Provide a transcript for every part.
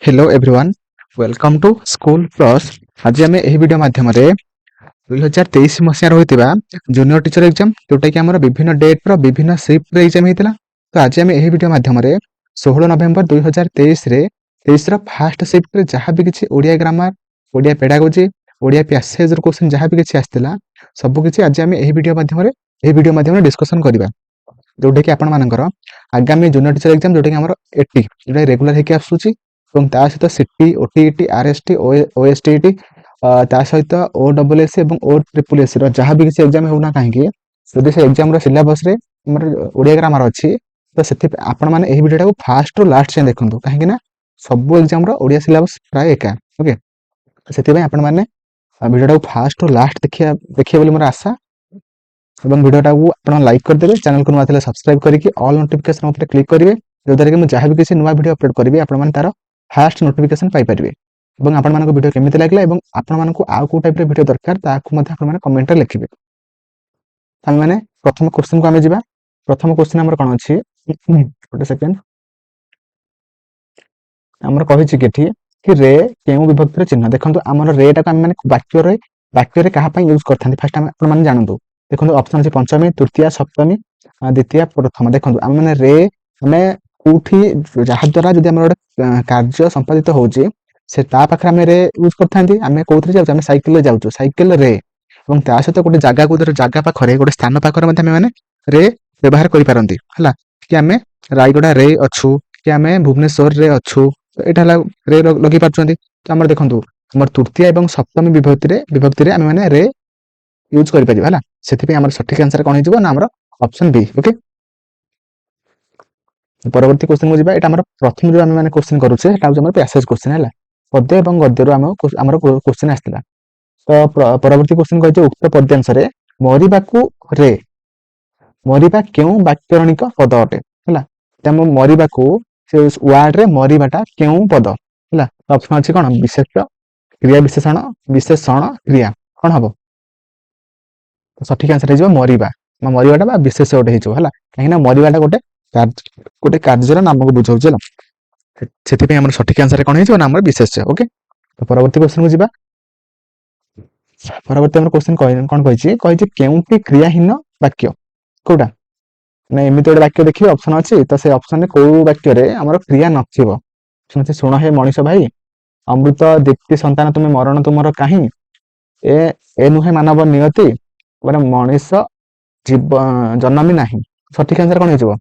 Hello everyone welcome to school plus. आज आम यह वीडियो माध्यम 2023 मसीह होता जूनियर टीचर एग्जाम जोटा कि आम विभिन्न डेट रो विभिन्न शिफ्ट एग्जाम होता। तो आज आम यह वीडियो माध्यम 16 नवेम्बर 2023 फास्ट शिफ्ट जहाँ भी किसी Odia grammar Odia pedagogy Odia passage question जहाँ भी किसी आसाला सबकि आज आम यह वीडियो माध्यम डिस्कसन करवा जोटा कि आपण आगामी जूनियर टीचर एग्जाम जोटा कि आम एटी जो रेगुलर होकर आसूची ता सहित सीटी ओटीईटी आरएसटी ओएसटीईटी ता सहित ओडब्ल्यूएस और ओट्रिपलएस जहाँ भी किसी एग्जाम होना कहीं जदि से एग्जाम सिलेबस रे ओडिया ग्रामर अच्छी तो से आपण मैंने यही वीडियो को फास्ट रू लास्ट जाए देखूँ कहीं सब एग्जाम ओडिया सिलेबस प्राय एका ओके से आपण मैंने वीडियो को फास्ट रू लास्ट देखिए बोली मोर आशा और वीडियोटा को आप लाइक करदे चैनल को नुआ सब्सक्राइब करके ऑल नोटिफिकेशन उपर क्लिक करेंगे जो कि मुझे जहाँ भी किसी नुआ वीडियो अपलोड करी आप तार फास्ट नोटिफिकेशन पाइपर और आपण मानक वीडियो केमिति लागला और आपण मानक आउ को टाइप वीडियो दरकार ताकू मते आपण माने कमेंट रे लिखिबे। हम माने प्रथम क्वेश्चन को आमे जिबा। प्रथम क्वेश्चन हमर कोन अछि गोटे सेकंड हमर कहि छि केठी कि रे केउ विभक्ति रे चिन्ह देखंतु हमर रे टा हम माने वाक्य रे कहा पई यूज करथांती फास्ट हम आपण माने जानंतु देखंतु ऑप्शन अछि पंचमी तृतीया सप्तमी द्वितीय प्रथम देखंतु हम माने रे हमें कोठी जहा द्वारा जदि हमर कार्य संपादित होउची से ता पाखरे हम रे यूज करथांती हम कोथि जाउ हम साइकिल रे जाउछु साइकिल रे এবং ତା ସହିତ ଗୋଟେ ଜାଗା ପାଖରେ ଗୋଟେ ସ୍ଥାନ ପାଖରେ ମଧ୍ୟ ଆମେ ମାନେ ରେ ବ୍ୟବହାର କରି ପାରନ୍ତି ହେଲା କି ଆମେ ରାୟଗଡା ରେ ଅଛୁ କି ଆମେ ଭୁବନେଶ୍ୱର ରେ ଅଛୁ ଏଟା ହେଲା ରେ ଲଗେଇ ପାରୁଛନ୍ତି। ତ ଆମର ଦେଖନ୍ତୁ ଆମର ତୃତୀୟ ଏବଂ ସପ୍ତମୀ ବିଭକ୍ତିରେ ଆମେ ମାନେ ରେ यूज କରି परिबा ହେଲା ସେଥିପାଇଁ ଆମର ସଠିक आंसर कोन हिजबो ना हमर ऑप्शन बी ओके। परवर्ती क्वेश्चन को जिबा एटा हमर प्रथम जो हम माने क्वेश्चन करूछे एटा हमर पैसेज क्वेश्चन हैला पद्य एवं गद्य रो हमर क्वेश्चन आस्तिला। तो परवर्ती क्वेश्चन कहै उक्त पद्यांश रे मरिबाकू रे मरिबा केउ वाक्यरणिक पद अटे हैला तम मरिबाकू से वर्ड रे मरिबाटा केउ पद हैला ऑप्शन अछि कोन विशेष्य क्रिया विशेषण क्रिया कोन हबो तो सठिक आंसर हिजो मरिबा मरिबाटा बा विशेष्य ओटे हिजो हैला कहिना मरिबाटा गोटे कार्यर नाम को बुझाउछ हैला सेति हमर सठिक आंसर कोन हिजो ना हमर विशेष्य ओके। तो परवर्ती क्वेश्चन को जिबा। परवर्ती हमर क्वेश्चन कोन कहिछि केउटी क्रियाहीन वाक्य कोडा ना एमिति गोटे वाक्य देखिए ऑप्शन अछि तो से ऑप्शन रे को वाक्य रे हमर क्रिया नथिबो सुनछि सुण हे मनीष भाई अमृत दीप्ति संतान तुमे मरण तुमर काहे ए नुहे मानव नियति माने मनीष जीव जन्मी नाही सठिक आंसर कोन हिजबो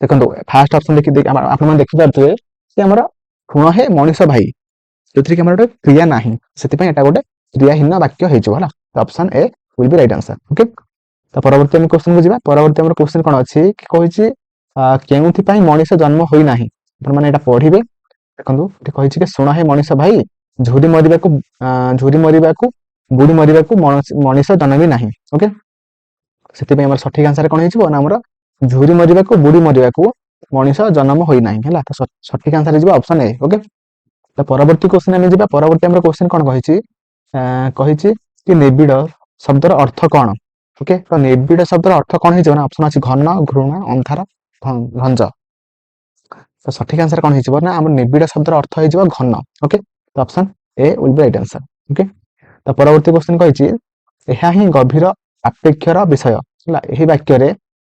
देखंतु फास्ट ऑप्शन देखि आपण मन देखि पारथुए से हमर सुण हे मनीष भाई जोथि कि हमर गोटे क्रिया नाही सेति पय एटा गोटे क्रियाहीन वाक्य हेजो हला option A will be right answer okay. तो परवर्ती हम क्वेश्चन को जिबा। परवर्ती हमर क्वेश्चन कोन अछि कि कहिछि केउथि पय मनीष जन्म होई नाही आपण माने एटा पढिबे देखंतु एटा कहिछि कि सुण हे मनीष भाई झुरी मरिबाकू बुडी मरिबाकू मनीष जन्मी नाही ओके सेति पय हमर सठिक आंसर कोन हिजबो ना हमर झुरी मरिबाकू बुडी मरिबाकू मनीष जन्म होई नाही हला तो सठिक आंसर हिजबो ऑप्शन ए ओके। तो परवर्ती क्वेश्चन हम जिबा। परवर्ती हमर क्वेश्चन कोन कहिछि कि निबिड़ शब्दर अर्थ कौन ओके। तो निबिड़ शब्दर अर्थ कौन हिजो ना ऑप्शन अछि घन घृण अंधार घंज तो सठिक आंसर कौन हिजो ना हमर निबिड़ शब्दर अर्थ हिजो घन ओके। तो option A will be right answer okay. तो परवर्ती क्वेश्चन कहिछि एहा ही गभीर आपेक्षर विषय हला एही वाक्य रे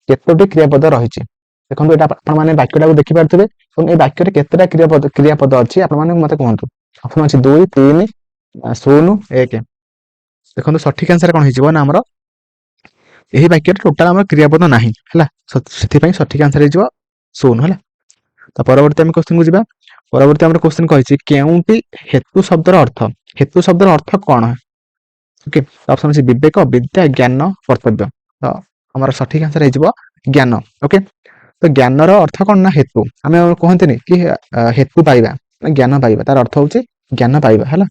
केतोटी क्रियापद रहिछि देखंतु एटा आपण माने वाक्यटा को देखि पारथबे और ए वाक्य रे केतेटा क्रियापद अछि आपण माने मते कहंतु ऑप्शन अछि 2 3 0 1 देखो सठिक आंसर कौन हो ना हमर यही वाक्य टोटाल हमर क्रियापद नाही हला सेति सठिक आंसर हो 0 हला। तो परवर्ती हम क्वेश्चन को जिबा। परवर्ती हमर क्वेश्चन कहिछि केउटी हेतु शब्दर अर्थ कोन है ओके। ऑप्शन अछि विवेक विद्या ज्ञान कर्तव्य तो हमर सठिक आंसर हो ज्ञान ओके। तो ज्ञान रो अर्थ कोन ना हेतु हमें कहंतनी कि हेतु पाइबा ज्ञान पाइबा तार अर्थ होछि ज्ञान पाइबा हला।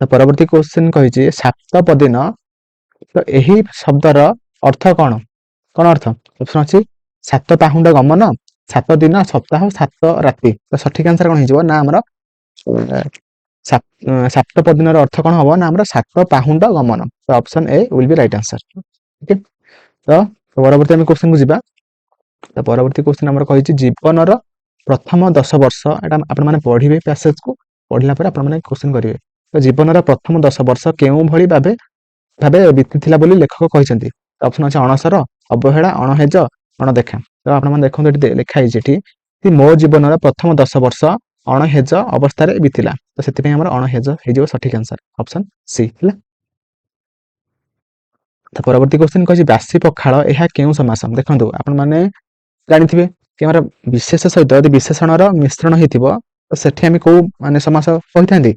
तो परवर्ती क्वेश्चन कहिछि साप्तपदीन तो यही शब्दर अर्थ कौन कौन अर्थ ऑप्शन अछि सात पाहुंड गमन 7 दिन सप्ताह 7 राति तो सठिक आंसर कौन हिजबो ना हमर साप्तपदीन अर्थ कौन हबो ना हमर 7 पाहुंड गमन तो option A will be right answer okay. तो परवर्ती हम क्वेश्चन को जिबा। तो परवर्ती क्वेश्चन हमर कहिछि जीवनर ପ୍ରଥମ 10 ବର୍ଷ ଏଟା ଆପଣମାନେ ପଢିବେ ପ୍ୟାସେଜକୁ ପଢିଲା ପରେ ଆପଣମାନେ କ୍ୱେଶ୍ଚିନ୍ କରିବେ। ତ ଜୀବନର ପ୍ରଥମ 10 ବର୍ଷ କେଉଁ ଭଳି ଭାବେ ବିତିଥିଲା ବୋଲି ଲେଖକ କହିଛନ୍ତି। ଅପସନ୍ ଅଛି ଅଣସର, ଅବହେଳା, ଅଣହେଜ, ଅଣଦେଖା। ତ ଆପଣମାନେ ଦେଖନ୍ତୁ ଏଠି ଲେଖା ହେଇଛି ଏଠି ମୋ ଜୀବନର ପ୍ରଥମ 10 ବର୍ଷ ଅଣହେଜ ଅବସ୍ଥାରେ ବିତିଲା। ତ ସେଥିପାଇଁ ଆମର ଅଣହେଜ ହେଇଯିବ ସଠିକ ଆନ୍ସର ଅପସନ୍ ସି ହେଲା। ତ ପରବର୍ତ୍ତୀ କ୍ୱେଶ୍ଚିନ୍ କହିଛି ବାସି ପଖାଳ ଏହା କେଉଁ ସମାସ? ଦେଖନ୍ତୁ ଆପଣମାନେ ଜାଣିଥିବେ କି ଆମର ବିଶେଷ ସହିତ ଯଦି ବିଶେଷଣର ମିଶ୍ରଣ ହେଇଥିବ ତ ସେଠି ଆମେ କୋଉ ମାନେ ସମାସ କହିଥାନ୍ତି?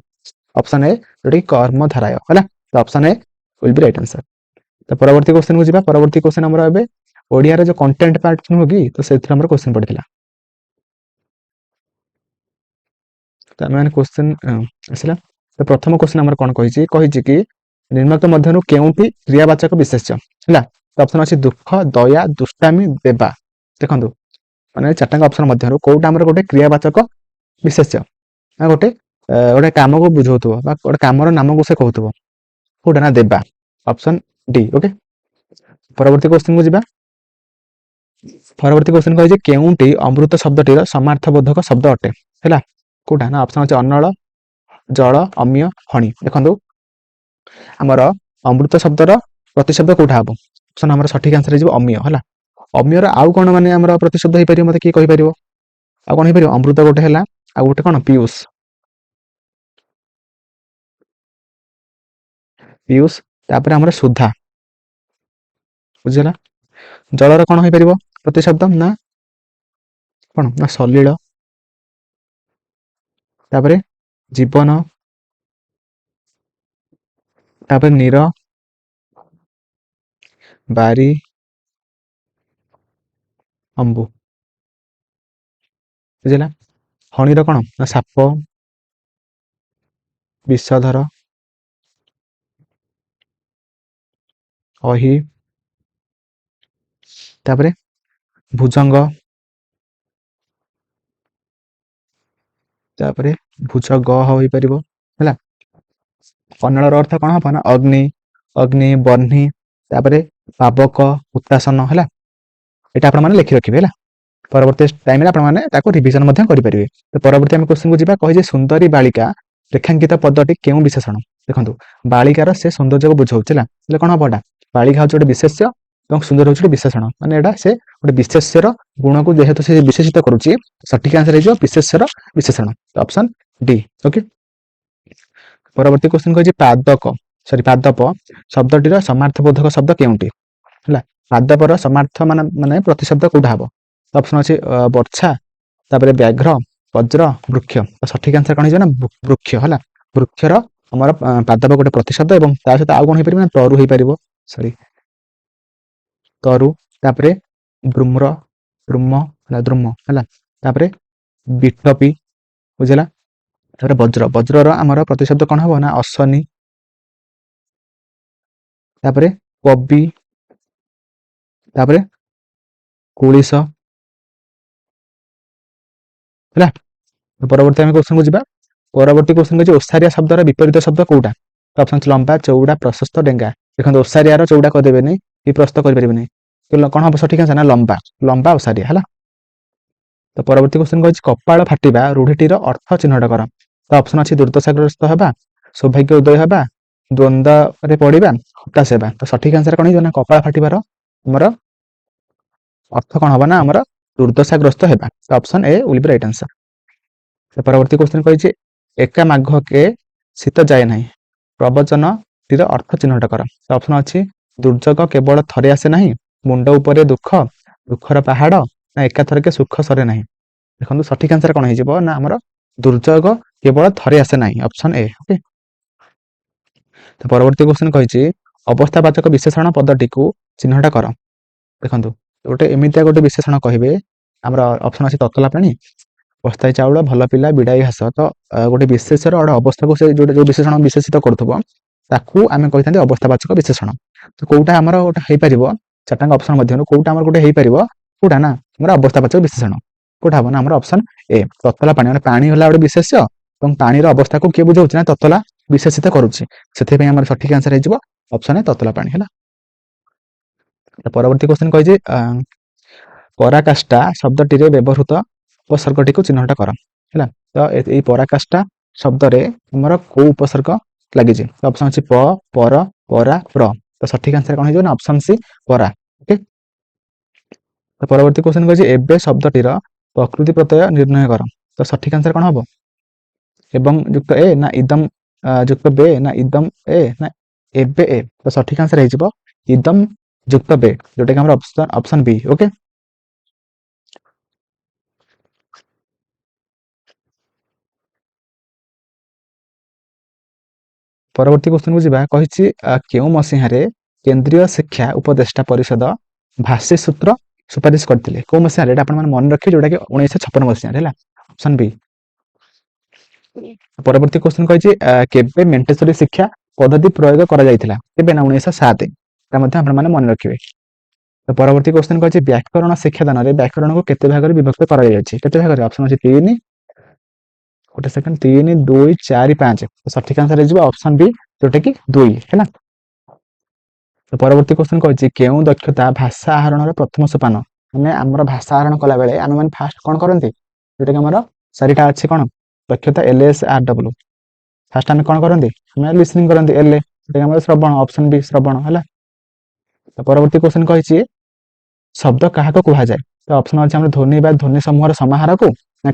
ଅପସନ୍ ଏ ଯୋଉଟା କି କର୍ମଧାରୟ ହେଲା। ତ option A will be right answer. ତ ପରବର୍ତ୍ତୀ କ୍ୱେଶ୍ଚିନ୍ କୁ ଯିବା। ପରବର୍ତ୍ତୀ କ୍ୱେଶ୍ଚିନ୍ ଆମର ଏବେ ଓଡ଼ିଆର ଯୋଉ କଣ୍ଟେଣ୍ଟ ପାର୍ଟ ନୁହଁ କି ତ ସେଥିରେ ଆମର କ୍ୱେଶ୍ଚିନ୍ ପଡିଥିଲା। ତ ଆମେ ମାନେ କ୍ୱେଶ୍ଚିନ୍ ଆସିଲା। ତ ପ୍ରଥମ କ୍ୱେଶ୍ଚିନ୍ ଆମର କଣ କହିଛି କି ନିମ୍ନୋକ୍ତ ମଧ୍ୟରୁ କେଉଁଟି କ୍ରିୟାବାଚକ ବିଶେଷ୍ୟ ହେଲା। ତ ଅପସନ୍ ଅଛି ଦୁଃଖ, ଦୟା, ଦୁଷ୍ଟାମି, ଦେବା। ଦେଖନ୍ତୁ ମାନେ ଚାରିଟାଙ୍କ ଅପସନ୍ ମଧ୍ୟରୁ କୋଉଟା ଆମର ଗୋଟେ କ୍ରିୟାବାଚକ ବିଶେଷ୍ୟ ନା ଗୋଟେ କାମକୁ ବୁଝଉଥିବ ବା ଗୋଟେ କାମର ନାମକୁ ସେ କହୁଥିବ, କୋଉଟା ନା ଦେବା। Option D. ଓକେ, ପରବର୍ତ୍ତୀ କ୍ୱେଶ୍ଚିନ୍ କୁ ଯିବା। ପରବର୍ତ୍ତୀ କ୍ୱେଶ୍ଚିନ୍ କହିଛି କେଉଁଟି ଅମୃତ ଶବ୍ଦଟିର ସମାର୍ଥବୋଧକ ଶବ୍ଦ ଅଟେ ହେଲା। କୋଉଟା ନା ଅପସନ୍ ଅଛି ଅନଳ, ଜଳ, ଅମ୍ୟ, ଫଣି। ଦେଖନ୍ତୁ ଆମର ଅମୃତ ଶବ୍ଦର ପ୍ରତିଶବ୍ଦ କୋଉଟା ହବ? ଅପସନ୍ ଆମର ସଠିକ ଆନ୍ସର ହେଇଯିବ ଅମ୍ୟ ହେଲା। ଅମ୍ୟର ଆଉ କଣ ମାନେ ଆମର ପ୍ରତିଶବ୍ଦ ହେଇପାରିବ ମତେ କିଏ କହିପାରିବ? ଆଉ କଣ ହେଇପାରିବ? ଅମୃତ ଗୋଟେ ହେଲା, ଆଉ ଗୋଟେ କଣ ପିୟୁଷ, ତାପରେ ଆମର ସୁଧା, ବୁଝିଲା। ଜଳର କଣ ହେଇପାରିବ ପ୍ରତିଶବ୍ଦ? ନା କଣ ନା ସଲିଳ, ତାପରେ ଜୀବନ, ତାପରେ ନୀର, ବାରି, ଅମ୍ବୁ, ବୁଝିଲା। ଫଣୀର କଣ ନା ସାପ, ବିଷଧର, ଅହି, ତାପରେ ଭୁଜଙ୍ଗ, ତାପରେ ଭୁଜଗ ହୋଇପାରିବ ହେଲା। କନ୍ନଡ଼ର ଅର୍ଥ କଣ ହବ ନା ଅଗ୍ନି, ଅଗ୍ନି, ବହ୍ନି, ତାପରେ ପାବକ, ଉତ୍ତାସନ ହେଲା। ଏଇଟା ଆପଣମାନେ ଲେଖି ରଖିବେ ହେଲା। ପରବର୍ତ୍ତୀ ଟାଇମରେ ଆପଣମାନେ ତାକୁ ରିଭିଜନ ମଧ୍ୟ କରିପାରିବେ। ତ ପରବର୍ତ୍ତୀ ଆମେ କ୍ୱେଶ୍ଚିନକୁ ଯିବା। କହିଛି ସୁନ୍ଦରୀ ବାଳିକା ରେଖାଙ୍କିତ ପଦଟି କେଉଁ ବିଶେଷଣ? ଦେଖନ୍ତୁ ବାଳିକାର ସେ ସୌନ୍ଦର୍ଯ୍ୟକୁ ବୁଝାଉଛି ହେଲା। ହେଲେ କଣ ହବ ଏଟା? ବାଳିକା ହଉଛି ଗୋଟେ ବିଶେଷ୍ୟ ଏବଂ ସୁନ୍ଦର ହଉଛି ଗୋଟେ ବିଶେଷଣ। ମାନେ ଏଟା ସେ ଗୋଟେ ବିଶେଷ୍ୟର ଗୁଣକୁ ଯେହେତୁ ସେ ବିଶେଷିତ କରୁଛି, ସଠିକ ଆନ୍ସର ହେଇଯିବ ବିଶେଷ୍ୟର ବିଶେଷଣ ଅପସନ୍ ଡି। ଓକେ, ପରବର୍ତ୍ତୀ କ୍ୱେଶ୍ଚିନ କହିଛି ପାଦପ ଶବ୍ଦଟିର ସମାର୍ଥବୋଧକ ଶବ୍ଦ କେଉଁଟି ହେଲା। ପାଦପର ସମାର୍ଥ ମାନେ ପ୍ରତିଶବ୍ଦ କୋଉଟା ହବ? ଅପସନ୍ ଅଛି ବର୍ଷା, ତାପରେ ବ୍ୟାଘ୍ର, ବଜ୍ର, ବୃକ୍ଷ। ସଠିକ ଆନ୍ସର କଣ ହେଇଯିବ ନା ବୃକ୍ଷ ହେଲା। ବୃକ୍ଷର ଆମର ପାଦପ ଗୋଟେ ପ୍ରତିଶବ୍ଦ ଏବଂ ତା ସହିତ ଆଉ କଣ ହେଇପାରିବ ନା ତରୁ ହେଇପାରିବ, ତରୁ, ତାପରେ ଦ୍ରୁମ ହେଲା। ତାପରେ ବିଟପି, ବୁଝିଲା। ତାପରେ ବଜ୍ରର ଆମର ପ୍ରତିଶବ୍ଦ କଣ ହବ ନା ଅଶ୍ୱନି, ତାପରେ କବି, ତାପରେ କୁଳିଶ ହେଲା। ପରବର୍ତ୍ତୀ ଆମେ କ୍ୱେଶ୍ଚିନକୁ ଯିବା। ପରବର୍ତ୍ତୀ କ୍ୱେଶ୍ଚିନ ହେଉଛି ଓସାରିଆ ଶବ୍ଦର ବିପରୀତ ଶବ୍ଦ କୋଉଟା? ଅପସନ୍ ଅଛି ଲମ୍ବା, ଚଉଡ଼ା, ପ୍ରଶସ୍ତ, ଡେଙ୍ଗା। ଦେଖନ୍ତୁ ଓସାରିଆର ଚଉଡ଼ା କରିଦେବେନି କି ପ୍ରସ୍ତ କରିପାରିବେନି, କଣ ହବ ସଠିକ ଆନ୍ସର ନା ଲମ୍ବା ଓସାରିଆ ହେଲା। ତ ପରବର୍ତ୍ତୀ କ୍ୱେଶ୍ଚିନ କହିଛି କପାଳ ଫାଟିବା ରୂଢିଟିର ଅର୍ଥ ଚିହ୍ନଟ କର। ତ ଅପସନ୍ ଅଛି ଦୁର୍ଦ୍ଦଶାଗ୍ରସ୍ତ ହେବା, ସୌଭାଗ୍ୟ ଉଦୟ ହେବା, ଦ୍ୱନ୍ଦ୍ୱରେ ପଡିବା, ହତାଶ ହେବା। ତ ସଠିକ ଆନ୍ସର କଣ ହେଇଯିବ ନା କପାଳ ଫାଟିବାର ଆମର ଅର୍ଥ କଣ ହବ ନା ଆମର ଦୁର୍ଦ୍ଦଶାଗ୍ରସ୍ତ ହେବା। ତ option A will be right answer. ପରବର୍ତ୍ତୀ କ୍ୱେଶ୍ଚିନ କହିଛି ଏକା ମାଘକେ ଶୀତ ଯାଏ ନାହିଁ ପ୍ରବଚନଟିର ଅର୍ଥ ଚିହ୍ନଟ କର। ଅପସନ୍ ଅଛି ଦୁର୍ଯୋଗ କେବଳ ଥରେ ଆସେ ନାହିଁ, ମୁଣ୍ଡ ଉପରେ ଦୁଃଖର ପାହାଡ, ନା ଏକାଥରକେ ସୁଖ ସରେ ନାହିଁ। ଦେଖନ୍ତୁ ସଠିକ ଆନ୍ସର କଣ ହେଇଯିବ ନା ଆମର ଦୁର୍ଯୋଗ କେବଳ ଥରେ ଆସେ ନାହିଁ, ଅପସନ୍ ଏ। ଓକେ, ତ ପରବର୍ତ୍ତୀ କ୍ୱେଶ୍ଚିନ କହିଛି ଅବସ୍ଥାବାଚକ ବିଶେଷଣ ପଦଟିକୁ ଚିହ୍ନଟ କର। ଦେଖନ୍ତୁ ଗୋଟେ ଏମିତିଆ ଗୋଟେ ବିଶେଷଣ କହିବେ, ଆମର ଅପସନ୍ ଅଛି ତତଲା ପାଣି, ବସ୍ତାଏ ଚାଉଳ, ଭଲ ପିଲା, ବିଡାଇ ଘାସ। ତ ଗୋଟେ ବିଶେଷର ଗୋଟେ ଅବସ୍ଥାକୁ ସେ ଯୋଉ ବିଶେଷଣ ବିଶେଷିତ କରୁଥିବ ତାକୁ ଆମେ କହିଥାନ୍ତି ଅବସ୍ଥାବାଚକ ବିଶେଷଣ। ତ କୋଉଟା ଆମର ଗୋଟେ ହେଇପାରିବ ଚାରିଟାଙ୍କ ଅପସନ ମଧ୍ୟରୁ କୋଉଟା ଆମର ଗୋଟେ ହେଇପାରିବ? କୋଉଟା ନା ଆମର ଅବସ୍ଥାବାଚକ ବିଶେଷଣ। କୋଉଟା ହବ ନା ଆମର ଅପସନ୍ ଏ ତତଲା ପାଣି। ମାନେ ପାଣି ହେଲା ଗୋଟେ ବିଶେଷ୍ୟ ଏବଂ ପାଣିର ଅବସ୍ଥାକୁ କିଏ ବୁଝାଉଛି ନା ତତଲା ବିଶେଷିତ କରୁଛି। ସେଥିପାଇଁ ଆମର ସଠିକ ଆନ୍ସର ହେଇଯିବ ଅପସନ୍ ଏ ତତଲା ପାଣି ହେଲା। ପରବର୍ତ୍ତୀ କ୍ୱେଶ୍ଚିନ କହିଛି ପରାକାଷ୍ଠା ଶବ୍ଦଟିରେ ବ୍ୟବହୃତ ଉପସର୍ଗଟିକୁ ଚିହ୍ନଟ କର ହେଲା। ତ ଏଇ ପରାକାଷ୍ଠା ଶବ୍ଦରେ ଆମର କୋଉ ଉପସର୍ଗ ଲାଗିଛି? ଅପସନ ଅଛି ପ, ପର, ପରା, ପ୍ର। ତ ସଠିକ ଆନ୍ସର କଣ ହେଇଯିବ ନା ଅପସନ ସି ପରା। ଓକେ। ତ ପରବର୍ତ୍ତୀ କ୍ୱେଶ୍ଚନ କହିଛି ଏବେ ଶବ୍ଦଟିର ପ୍ରକୃତି ପ୍ରତ୍ୟୟ ନିର୍ଣ୍ଣୟ କର। ତ ସଠିକ ଆନ୍ସର କଣ ହବ? ଏବଂ ଯୁକ୍ତ ଏ ନା ଇଦମ ଯୁକ୍ତ ବେ ନା ଇଦମ ଏ ନା ଏବେ ଏ। ତ ସଠିକ ଆନ୍ସର ହେଇଯିବ ଇଦମ ଯୁକ୍ତ ବେ, ଯୋଉଟା କି ଆମର ଅପସନ ବି। ଓକେ। ପରବର୍ତ୍ତୀ କ୍ୱେଶ୍ଚନକୁ ଯିବା। କହିଛି କେଉଁ ମସିହାରେ କେନ୍ଦ୍ରୀୟ ଶିକ୍ଷା ଉପଦେଷ୍ଟା ପରିଷଦ ଭାଷୀ ସୂତ୍ର ସୁପାରିଶ କରିଥିଲେ? କୋଉ ମସିହାରେ? ଏଇଟା ଆପଣମାନେ ମନେ ରଖିବେ, ଯୋଉଟା କି 1956 ମସିହାରେ ହେଲା, ଅପସନ ବି। ପରବର୍ତ୍ତୀ କ୍ୱେଶ୍ଚନ କହିଛି କେବେ ମେଣ୍ଟେସରୀ ଶିକ୍ଷା ପଦ୍ଧତି ପ୍ରୟୋଗ କରାଯାଇଥିଲା? କେବେ ନା 1907। ତା ମଧ୍ୟ ଆପଣମାନେ ମନେ ରଖିବେ। ତ ପରବର୍ତ୍ତୀ କ୍ୱେଶ୍ଚନ କହିଛି ବ୍ୟାକରଣ ଶିକ୍ଷାଦାନରେ ବ୍ୟାକରଣକୁ କେତେ ଭାଗରେ ବିଭକ୍ତ କରାଯାଇଛି? କେତେ ଭାଗରେ? ଅପସନ ଅଛି 3, ଗୋଟେ ସେକେଣ୍ଡ, 3, 2, 4, 5। ସଠିକ ଆନ୍ସର ହେଇଯିବ ଅପସନ ବି, ଯୋଉଟା କି 2 ହେଲା। ତ ପରବର୍ତ୍ତୀ କ୍ୱେଶ୍ଚନ କହିଛି କେଉଁ ଦକ୍ଷତା ଭାଷା ଆହରଣର ପ୍ରଥମ ସୋପାନ? ମାନେ ଆମର ଭାଷା ଆହରଣ କଲା ବେଳେ ଆମେ ମାନେ ଫାଷ୍ଟ କଣ କରନ୍ତି? ଯୋଉଟା କି ଆମର 4ଟା ଅଛି କଣ ଦକ୍ଷତା LSRW। ଫାଷ୍ଟ ଆମେ କଣ କରନ୍ତି? ଆମେ ଲିସନିଂ କରନ୍ତି ଏଲ, ଯୋଉଟା କି ଆମର ଶ୍ରବଣ, ଅପସନ ବି ଶ୍ରବଣ ହେଲା। ତ ପରବର୍ତ୍ତୀ କ୍ୱେଶ୍ଚନ କହିଛି ଶବ୍ଦ କାହାକୁ କୁହାଯାଏ? ତ ଅପସନ ଅଛି ଆମର ଧ୍ୱନି ବା ଧ୍ୱନି ସମୂହର ସମାହାରକୁ, ନା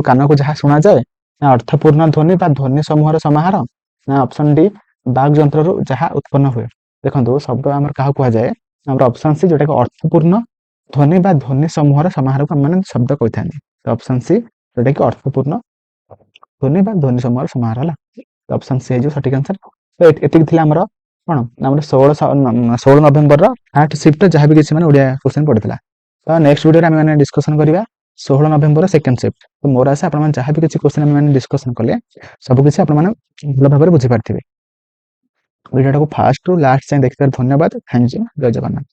କାନକୁ ଯାହା ଶୁଣାଯାଏ, ନା ଅର୍ଥପୂର୍ଣ୍ଣ ଧ୍ୱନି ବା ଧ୍ୱନି ସମୂହର ସମାହାର, ନା ଅପସନ ଡି ବାକ୍ ଯନ୍ତ୍ରରୁ ଯାହା ଉତ୍ପନ୍ନ ହୁଏ। ଦେଖନ୍ତୁ ଶବ୍ଦ ଆମର କାହାକୁ କୁହାଯାଏ? ଆମର ଅପସନ ସି, ଯୋଉଟା କି ଅର୍ଥପୂର୍ଣ୍ଣ ଧ୍ୱନି ବା ଧ୍ୱନି ସମୂହର ସମାହାରକୁ ଆମେ ଶବ୍ଦ କହିଥାନ୍ତି। ତ ଅପସନ ସି, ଯୋଉଟା କି ଅର୍ଥପୂର୍ଣ୍ଣ ଧ୍ୱନି ବା ଧ୍ୱନି ସମୂହର ସମାହାର ହେଲା। ଅପସନ ସି ହେଇଯିବ ସଠିକ ଆନ୍ସର। ତ ଏତିକି ଥିଲା ଆମର କଣ ଆମର 16 ନଭେମ୍ବରର ଫାର୍ଷ୍ଟ ସିଫ୍ଟ ଯାହା ବି କିଛି ମାନେ ଓଡ଼ିଆ କ୍ୱେଶ୍ଚନ ପଡ଼ିଥିଲା। ତ ନେକ୍ସଟ ଭିଡ଼ିଓରେ ଆମେ ମାନେ ଡିସ୍କସନ କରିବା 16 ନଭେମ୍ବର ସେକେଣ୍ଡ ସିଫ୍ଟ। ତ ମୋର ଆଶା ଆପଣମାନେ ଯାହା ବି କିଛି କ୍ୱେଶ୍ଚନ ଆମେ ମାନେ ଡିସ୍କସନ କଲେ ସବୁ କିଛି ଆପଣମାନେ ଭଲ ଭାବରେ ବୁଝିପାରିଥିବେ। ଭିଡ଼ିଓଟାକୁ ଫାଷ୍ଟରୁ ଲାଷ୍ଟ ଯାଏଁ ଦେଖିଥିବାରୁ ଧନ୍ୟବାଦ। Thank you. ଜୟ ଜଗନ୍ନାଥ।